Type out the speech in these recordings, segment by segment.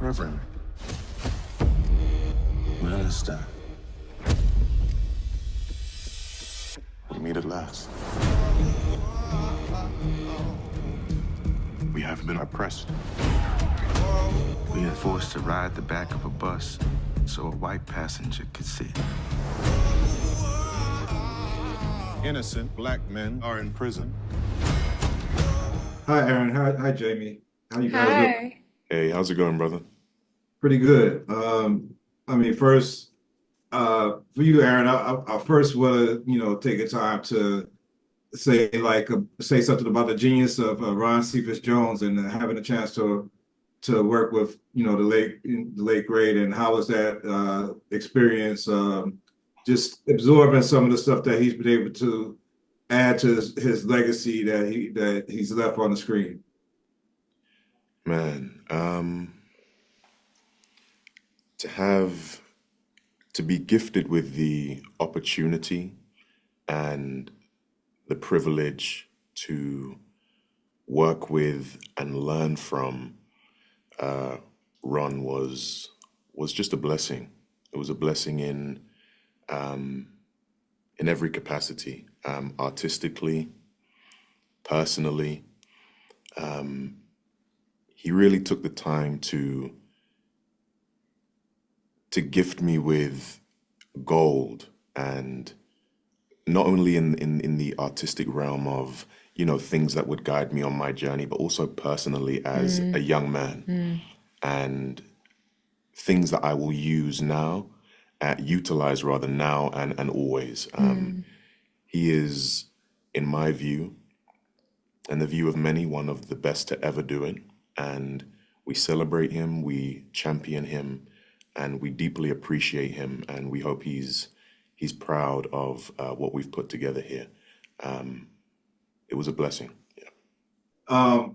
Reverend, we understand. We meet at last. We have been oppressed. We are forced to ride the back of a bus so a white passenger could sit. Innocent black men are in prison. Hi, Aaron. Hi, Jamie. How you guys doing? Hi. Hey, how's it going, brother? Pretty good. First, for you, Aaron, I first want to, take a time to say something about the genius of Ron Cephas Jones and having a chance to work with, the late great, and how was that experience? Just absorbing some of the stuff that he's been able to add to his legacy that he's left on the screen. Man, to be gifted with the opportunity and the privilege to work with and learn from Ron was just a blessing. It was a blessing in every capacity, artistically, personally. He really took the time to gift me with gold, and not only in the artistic realm of, things that would guide me on my journey, but also personally as a young man, and things that I will utilize rather now and always. He is, in my view, and the view of many, one of the best to ever do it. And we celebrate him, we champion him, and we deeply appreciate him. And we hope he's proud of what we've put together here. It was a blessing. Yeah. I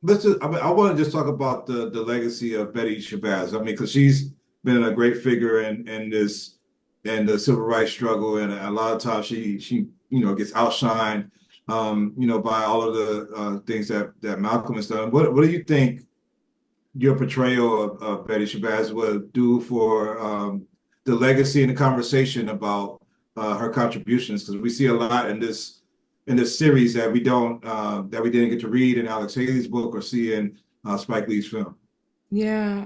want to just talk about the legacy of Betty Shabazz. Because she's been a great figure in the civil rights struggle, and a lot of times she gets outshined, by all of the things that Malcolm has done. What do you think your portrayal of Betty Shabazz would do for the legacy and the conversation about her contributions? Because we see a lot in this series that we didn't get to read in Alex Haley's book or see in Spike Lee's film. Yeah.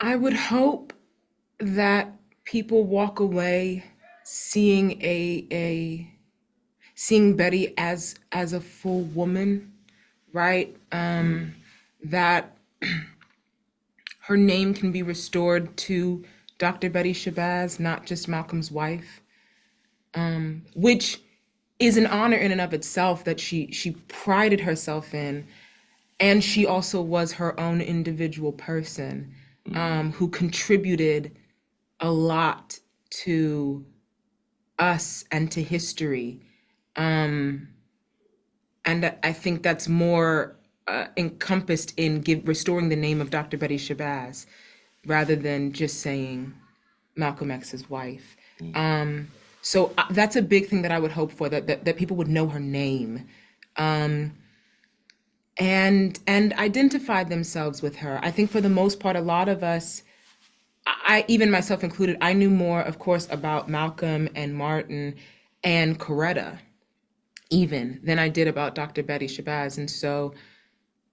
I would hope that people walk away seeing seeing Betty as a full woman, right? That her name can be restored to Dr. Betty Shabazz, not just Malcolm's wife, which is an honor in and of itself that she prided herself in. And she also was her own individual person, who contributed a lot to us and to history. And I think that's more encompassed in restoring the name of Dr. Betty Shabazz, rather than just saying Malcolm X's wife. So that's a big thing that I would hope for, that people would know her name, and identify themselves with her. I think for the most part, a lot of us, I even myself included, I knew more, of course, about Malcolm and Martin and Coretta even than I did about Dr. Betty Shabazz. And so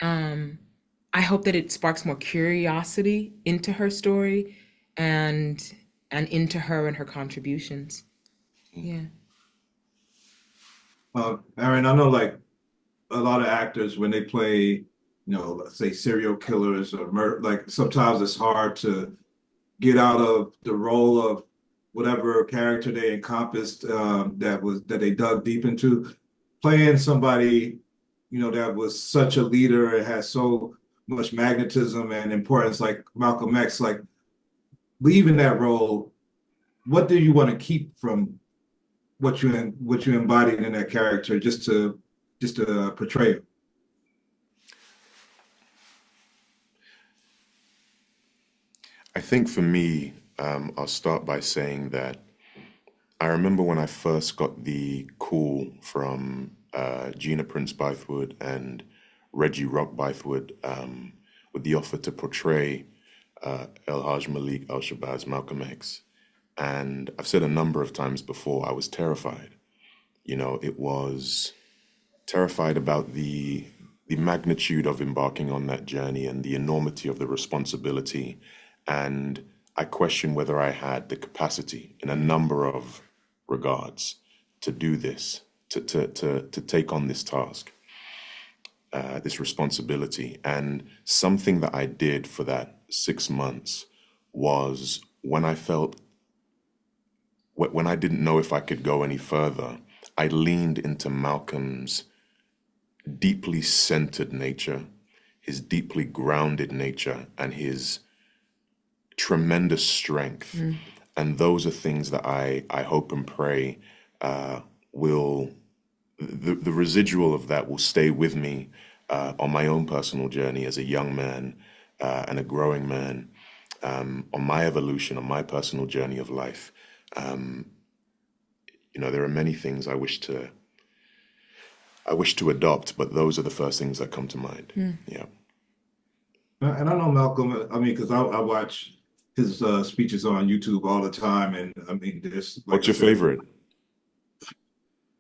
I hope that it sparks more curiosity into her story and into her and her contributions. Yeah. Aaron, I know like a lot of actors, when they play, let's say serial killers or like sometimes it's hard to get out of the role of whatever character they encompassed, that they dug deep into. Playing somebody, that was such a leader and has so much magnetism and importance, like Malcolm X, like leaving that role, what do you want to keep from what you embodied in that character, just to portray it? I think for me, I'll start by saying that I remember when I first got the call from Gina Prince Bythewood and Reggie Rock Bythewood, with the offer to portray El Haj Malik Al Shabazz Malcolm X. And I've said a number of times before, I was terrified. You know, it was terrified about the magnitude of embarking on that journey and the enormity of the responsibility. And I questioned whether I had the capacity in a number of regards to do this, to take on this task, this responsibility. And something that I did for that 6 months was when I didn't know if I could go any further, I leaned into Malcolm's deeply centered nature, his deeply grounded nature, and his tremendous strength. And those are things that I hope and pray the residual of that will stay with me on my own personal journey as a young man and a growing man, on my evolution, on my personal journey of life. You know, there are many things I wish to adopt, but those are the first things that come to mind. Yeah. And I know Malcolm, I mean, because I watch his speeches on YouTube all the time. And I mean, there's like What's your favorite?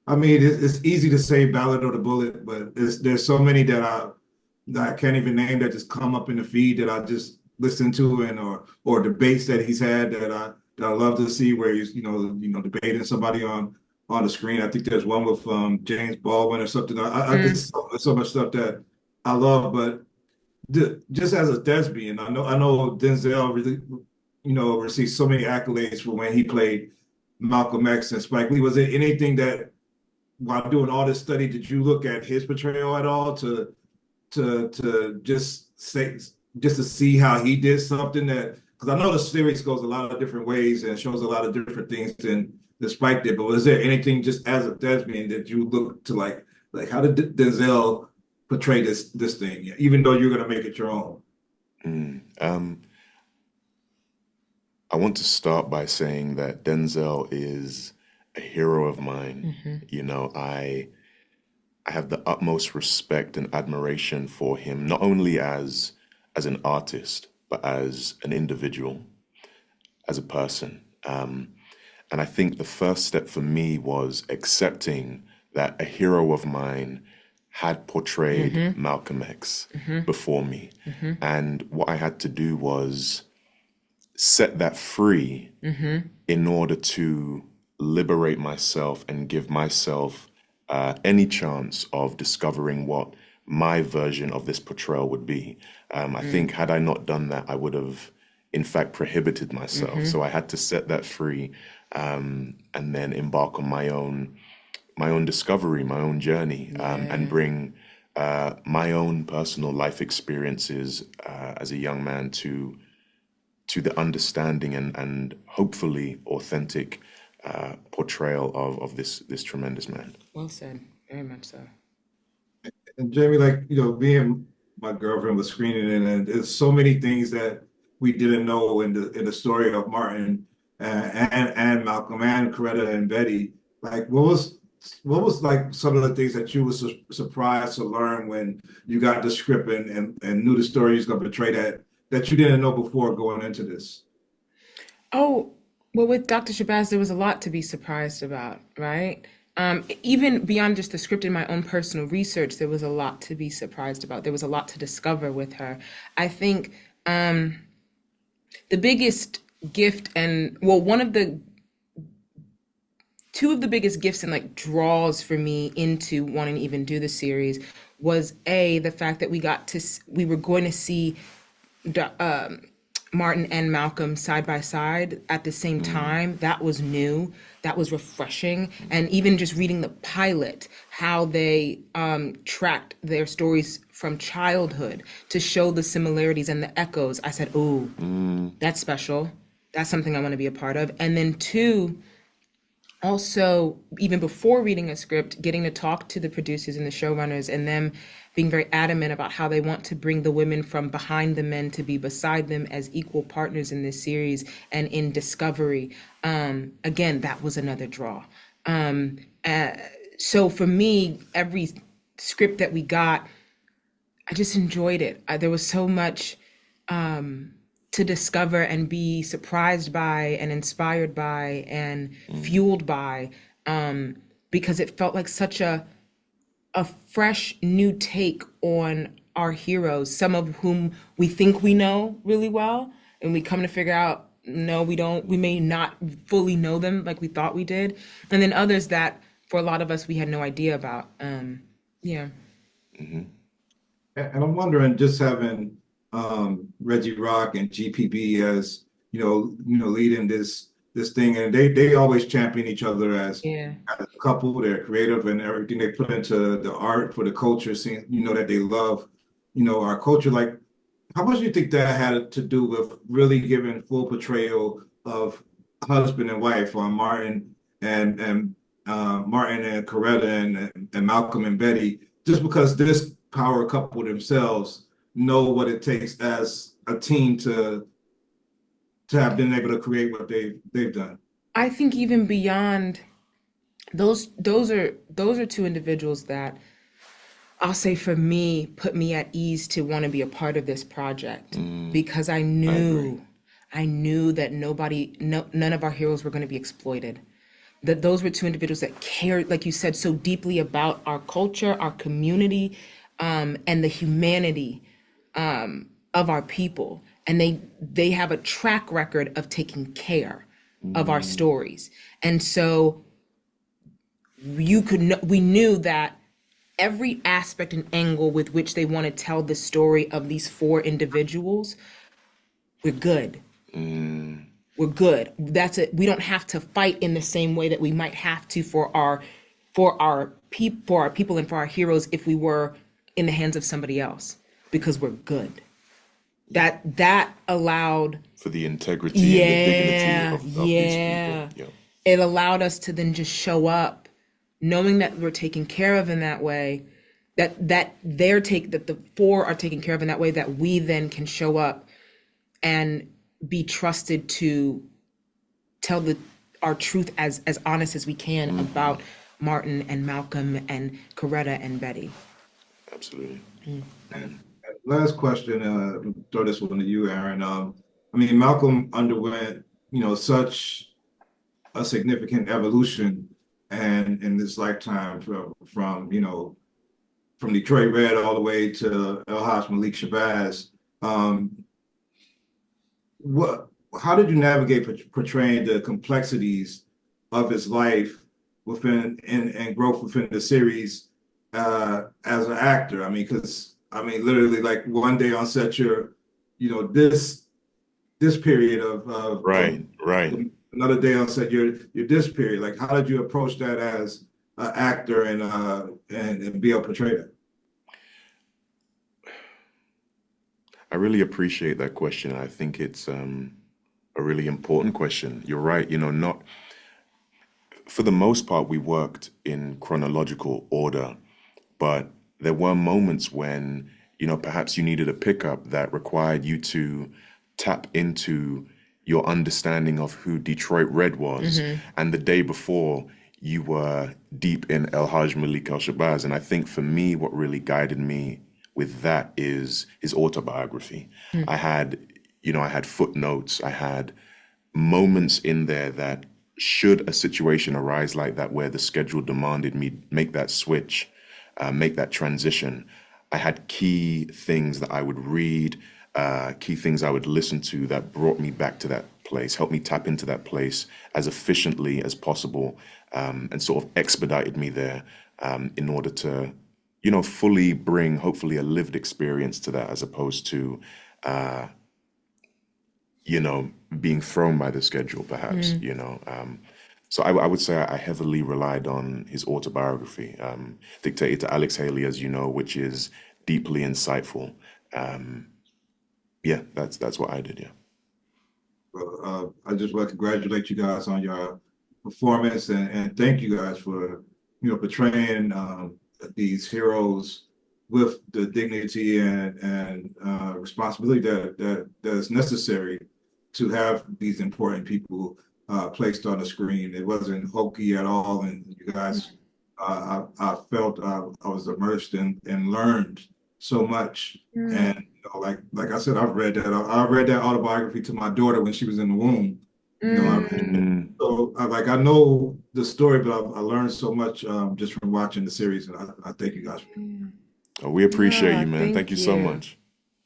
I mean, it's easy to say Ballad or the Bullet, but there's so many that I can't even name that just come up in the feed that I just listen to, and or debates that he's had that I love to see, where he's you know debating somebody on the screen. I think there's one with James Baldwin or something. I just so much stuff that I love, but just as a thespian, I know Denzel really received so many accolades for when he played Malcolm X and Spike Lee. Was there anything that, while doing all this study, did you look at his portrayal at all to just to see how he did something that, because I know the series goes a lot of different ways and shows a lot of different things than Spike did, but was there anything just as a thespian that you look to like how did Denzel portray this thing, even though you're going to make it your own? I want to start by saying that Denzel is a hero of mine. You know, I have the utmost respect and admiration for him, not only as an artist, but as an individual, as a person. And I think the first step for me was accepting that a hero of mine had portrayed Malcolm X before me. And what I had to do was set that free in order to liberate myself and give myself any chance of discovering what my version of this portrayal would be. I think had I not done that, I would have, in fact, prohibited myself. So I had to set that free and then embark on my own discovery, my own journey, and bring my own personal life experiences as a young man to the understanding and hopefully authentic portrayal of this tremendous man. Well said, very much so. And Jamie, like, being my girlfriend was screening it, and there's so many things that we didn't know in the story of Martin and Malcolm and Coretta and Betty. Like, what was like some of the things that you were surprised to learn when you got the script and knew the story you was going to portray that you didn't know before going into this? Oh, well, with Dr. Shabazz, there was a lot to be surprised about, right? Even beyond just the script and my own personal research, there was a lot to be surprised about. There was a lot to discover with her. I think the biggest gift two of the biggest gifts and like draws for me into wanting to even do the series was the fact that we were going to see Martin and Malcolm side by side at the same time. That was new. That was refreshing. And even just reading the pilot, how they tracked their stories from childhood to show the similarities and the echoes. I said, "Ooh, that's special. That's something I want to be a part of." And then two, also, even before reading a script, getting to talk to the producers and the showrunners and them being very adamant about how they want to bring the women from behind the men to be beside them as equal partners in this series and in discovery. Again, that was another draw. So for me, every script that we got, I just enjoyed it. There was so much to discover and be surprised by and inspired by and fueled by, because it felt like such a fresh new take on our heroes, some of whom we think we know really well, and we come to figure out, no, we don't. We may not fully know them like we thought we did. And then others that for a lot of us, we had no idea about. Yeah. And I'm wondering, just having Reggie Rock and GPB as leading this thing, and they always champion each other as Yeah. a couple. They're creative and everything they put into the art for the culture, seeing that they love our culture. Like, how much do you think that had to do with really giving full portrayal of husband and wife on Martin Martin and Coretta and Malcolm and Betty, just because this power couple themselves know what it takes as a team to have been able to create what they've done. I think even beyond those are two individuals that I'll say for me put me at ease to want to be a part of this project, because I knew that none of our heroes were going to be exploited. That those were two individuals that cared, like you said, so deeply about our culture, our community, and the humanity of our people. And they have a track record of taking care of our stories. And so we knew that every aspect and angle with which they want to tell the story of these four individuals, we're good. We're good. That's it. We don't have to fight in the same way that we might have to for our people and for our heroes if we were in the hands of somebody else, because we're good. That allowed for the integrity and the dignity of these people. Yeah. It allowed us to then just show up, knowing that we're taken care of in that way, that the four are taken care of in that way, that we then can show up and be trusted to tell our truth as honest as we can about Martin and Malcolm and Coretta and Betty. Absolutely. And last question, throw this one to you, Aaron. I mean, Malcolm underwent, such a significant evolution and in this lifetime from Detroit Red all the way to El-Haj Malik Shabazz. How did you navigate portraying the complexities of his life within and growth within the series as an actor? I mean, because literally, like one day on set, you're, this period of right. Another day on set, you're this period. Like, how did you approach that as an actor and be able to portray that? I really appreciate that question. I think it's a really important question. You're right. Not for the most part, we worked in chronological order, but there were moments when, perhaps you needed a pickup that required you to tap into your understanding of who Detroit Red was. And the day before, you were deep in El-Haj Malik Shabazz. And I think for me, what really guided me with that is his autobiography. I had footnotes, I had moments in there that, should a situation arise like that where the schedule demanded me make that switch, make that transition, I had key things that I would read, key things I would listen to that brought me back to that place, helped me tap into that place as efficiently as possible, and sort of expedited me there in order to, fully bring hopefully a lived experience to that, as opposed to, being thrown by the schedule, perhaps, So I would say I heavily relied on his autobiography, dictated to Alex Haley, as you know, which is deeply insightful. That's what I did, yeah. Well, I just want to congratulate you guys on your performance and thank you guys for, portraying these heroes with the dignity and responsibility that is necessary to have these important people placed on the screen. It wasn't hokey at all, and you guys, I felt I was immersed and learned so much. And you know, like I said, I've read that. I read that autobiography to my daughter when she was in the womb. You know, I read it. So I know the story, but I learned so much just from watching the series, and I thank you guys. We appreciate Yeah, you, man. Thank you so much.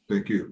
Thank you.